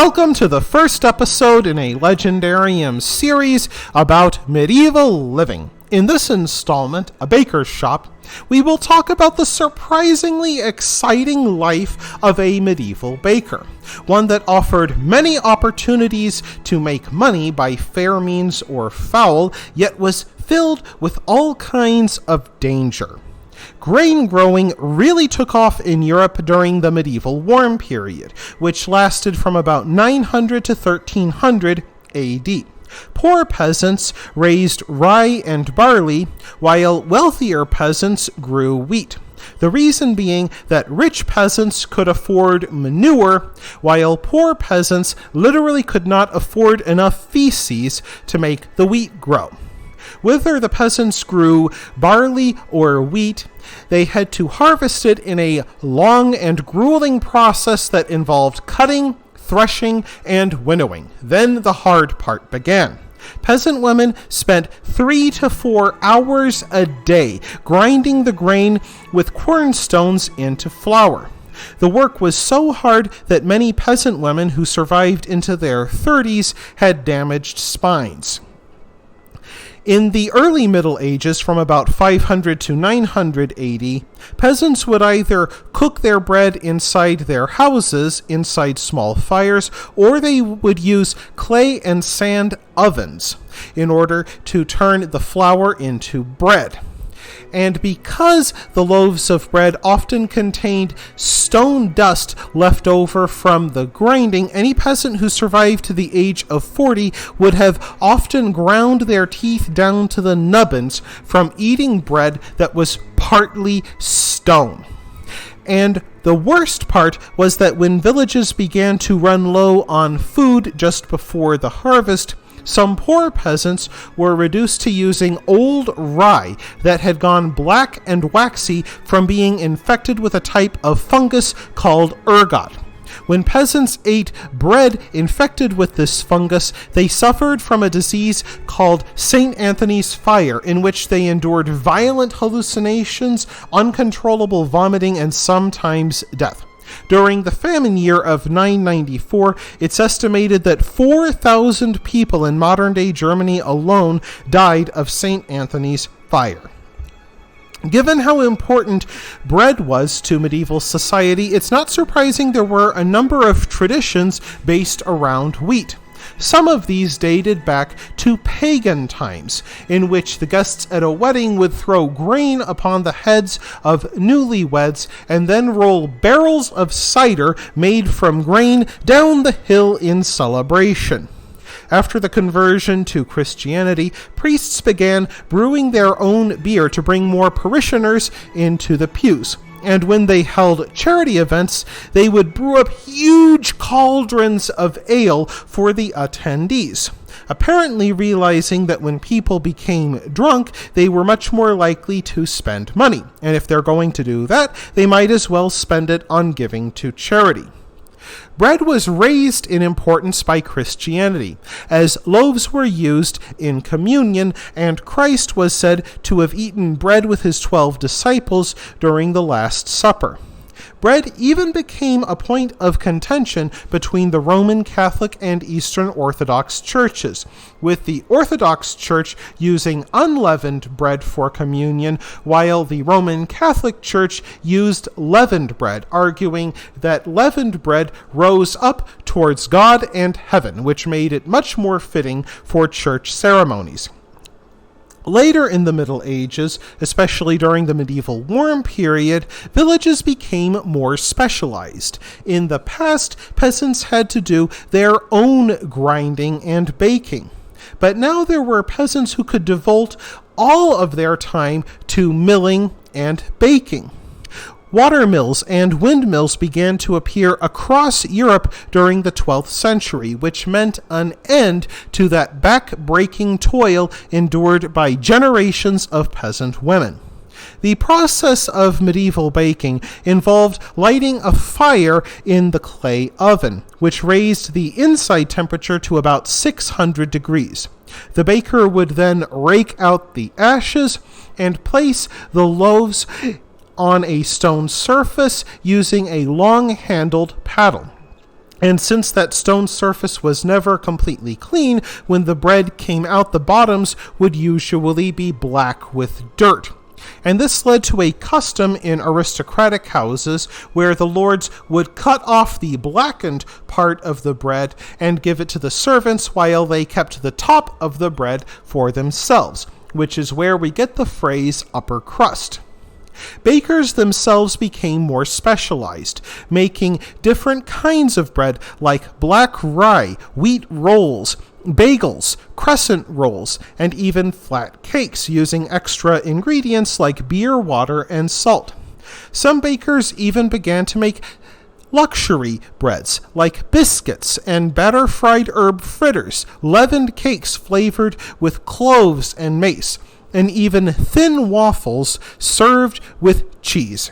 Welcome to the first episode in a Legendarium series about medieval living. In this installment, A Baker's Shop, we will talk about the surprisingly exciting life of a medieval baker, one that offered many opportunities to make money by fair means or foul, yet was filled with all kinds of danger. Grain growing really took off in Europe during the medieval warm period, which lasted from about 900 to 1300 AD. Poor peasants raised rye and barley, while wealthier peasants grew wheat. The reason being that rich peasants could afford manure, while poor peasants literally could not afford enough feces to make the wheat grow. Whether the peasants grew barley or wheat, they had to harvest it in a long and grueling process that involved cutting, threshing, and winnowing. Then the hard part began. Peasant women spent 3 to 4 hours a day grinding the grain with quernstones into flour. The work was so hard that many peasant women who survived into their 30s had damaged spines. In the early Middle Ages, from about 500 to 900 AD, peasants would either cook their bread inside their houses, inside small fires, or they would use clay and sand ovens in order to turn the flour into bread. And because the loaves of bread often contained stone dust left over from the grinding, any peasant who survived to the age of 40 would have often ground their teeth down to the nubbins from eating bread that was partly stone. And the worst part was that when villages began to run low on food just before the harvest, some poor peasants were reduced to using old rye that had gone black and waxy from being infected with a type of fungus called ergot. When peasants ate bread infected with this fungus, they suffered from a disease called St. Anthony's fire, in which they endured violent hallucinations, uncontrollable vomiting, and sometimes death. During the famine year of 994, it's estimated that 4,000 people in modern-day Germany alone died of St. Anthony's fire. Given how important bread was to medieval society, it's not surprising there were a number of traditions based around wheat. Some of these dated back to pagan times, in which the guests at a wedding would throw grain upon the heads of newlyweds and then roll barrels of cider made from grain down the hill in celebration. After the conversion to Christianity, priests began brewing their own beer to bring more parishioners into the pews. And when they held charity events, they would brew up huge cauldrons of ale for the attendees, apparently realizing that when people became drunk, they were much more likely to spend money. And if they're going to do that, they might as well spend it on giving to charity. Bread was raised in importance by Christianity, as loaves were used in communion, and Christ was said to have eaten bread with his 12 disciples during the Last Supper. Bread even became a point of contention between the Roman Catholic and Eastern Orthodox churches, with the Orthodox Church using unleavened bread for communion, while the Roman Catholic Church used leavened bread, arguing that leavened bread rose up towards God and heaven, which made it much more fitting for church ceremonies. Later in the Middle Ages, especially during the medieval warm period, villages became more specialized. In the past, peasants had to do their own grinding and baking. But now there were peasants who could devote all of their time to milling and baking. Water mills and windmills began to appear across Europe during the 12th century, which meant an end to that back-breaking toil endured by generations of peasant women. The process of medieval baking involved lighting a fire in the clay oven, which raised the inside temperature to about 600 degrees. The baker would then rake out the ashes and place the loaves on a stone surface using a long-handled paddle. And since that stone surface was never completely clean, when the bread came out, the bottoms would usually be black with dirt. And this led to a custom in aristocratic houses where the lords would cut off the blackened part of the bread and give it to the servants while they kept the top of the bread for themselves, which is where we get the phrase upper crust. Bakers themselves became more specialized, making different kinds of bread like black rye, wheat rolls, bagels, crescent rolls, and even flat cakes, using extra ingredients like beer, water, and salt. Some bakers even began to make luxury breads like biscuits and batter-fried herb fritters, leavened cakes flavored with cloves and mace, and even thin waffles served with cheese.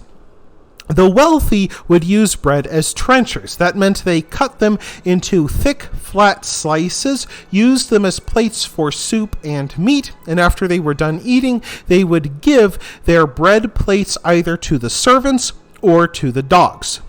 The wealthy would use bread as trenchers. That meant they cut them into thick, flat slices, used them as plates for soup and meat, and after they were done eating, they would give their bread plates either to the servants or to the dogs.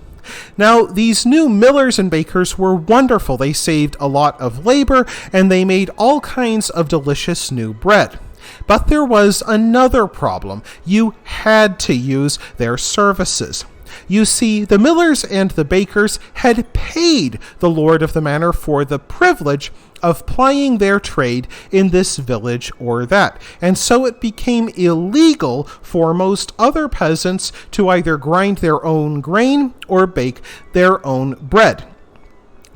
Now, these new millers and bakers were wonderful. They saved a lot of labor, and they made all kinds of delicious new bread. But there was another problem. You had to use their services. You see, the millers and the bakers had paid the lord of the manor for the privilege of plying their trade in this village or that, and so it became illegal for most other peasants to either grind their own grain or bake their own bread.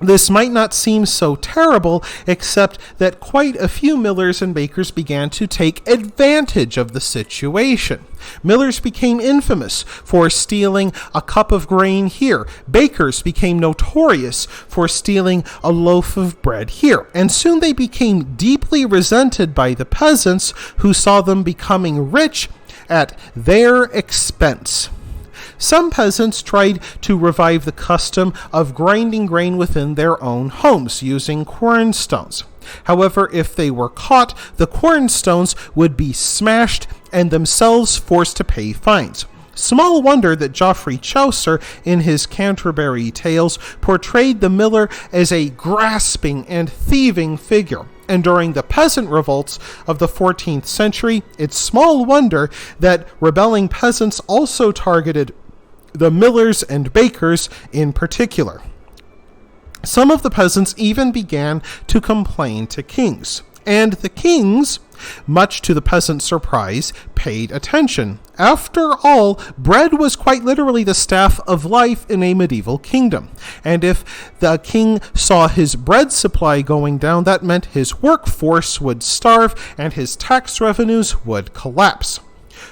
This might not seem so terrible, except that quite a few millers and bakers began to take advantage of the situation. Millers became infamous for stealing a cup of grain here. Bakers became notorious for stealing a loaf of bread here. And soon they became deeply resented by the peasants who saw them becoming rich at their expense. Some peasants tried to revive the custom of grinding grain within their own homes using quernstones. However, if they were caught, the quernstones would be smashed and themselves forced to pay fines. Small wonder that Geoffrey Chaucer, in his Canterbury Tales, portrayed the miller as a grasping and thieving figure. And during the peasant revolts of the 14th century, it's small wonder that rebelling peasants also targeted the millers and bakers in particular. Some of the peasants even began to complain to kings, and the kings, much to the peasants' surprise, paid attention. After all, bread was quite literally the staff of life in a medieval kingdom, and if the king saw his bread supply going down, that meant his workforce would starve and his tax revenues would collapse.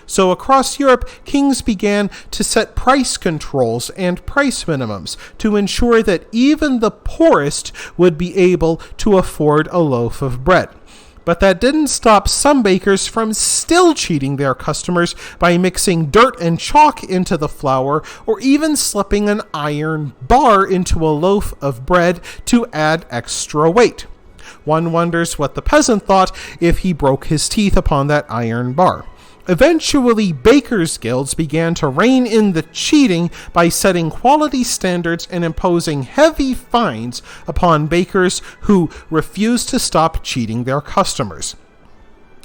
So across Europe, kings began to set price controls and price minimums to ensure that even the poorest would be able to afford a loaf of bread. But that didn't stop some bakers from still cheating their customers by mixing dirt and chalk into the flour, or even slipping an iron bar into a loaf of bread to add extra weight. One wonders what the peasant thought if he broke his teeth upon that iron bar. Eventually, bakers' guilds began to rein in the cheating by setting quality standards and imposing heavy fines upon bakers who refused to stop cheating their customers.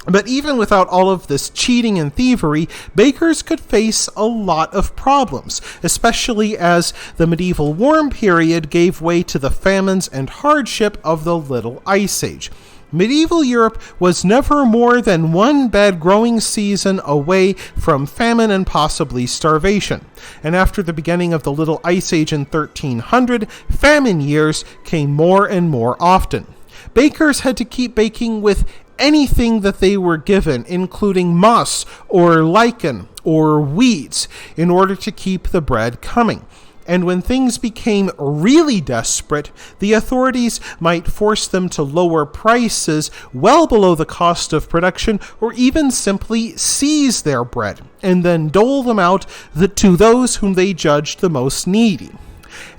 But even without all of this cheating and thievery, bakers could face a lot of problems, especially as the medieval warm period gave way to the famines and hardship of the Little Ice Age. Medieval Europe was never more than one bad growing season away from famine and possibly starvation. And after the beginning of the Little Ice Age in 1300, famine years came more and more often. Bakers had to keep baking with anything that they were given, including moss or lichen or weeds, in order to keep the bread coming. And when things became really desperate, the authorities might force them to lower prices well below the cost of production, or even simply seize their bread, and then dole them out to those whom they judged the most needy.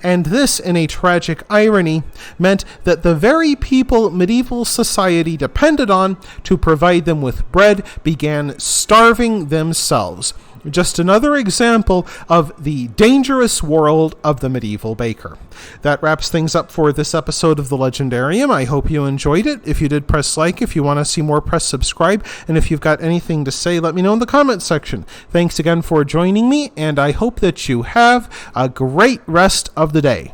And this, in a tragic irony, meant that the very people medieval society depended on to provide them with bread began starving themselves. just another example of the dangerous world of the medieval baker. That wraps things up for this episode of The Legendarium. I hope you enjoyed it. If you did, press like. If you want to see more, press subscribe. And if you've got anything to say, let me know in the comments section. Thanks again for joining me, and I hope that you have a great rest of the day.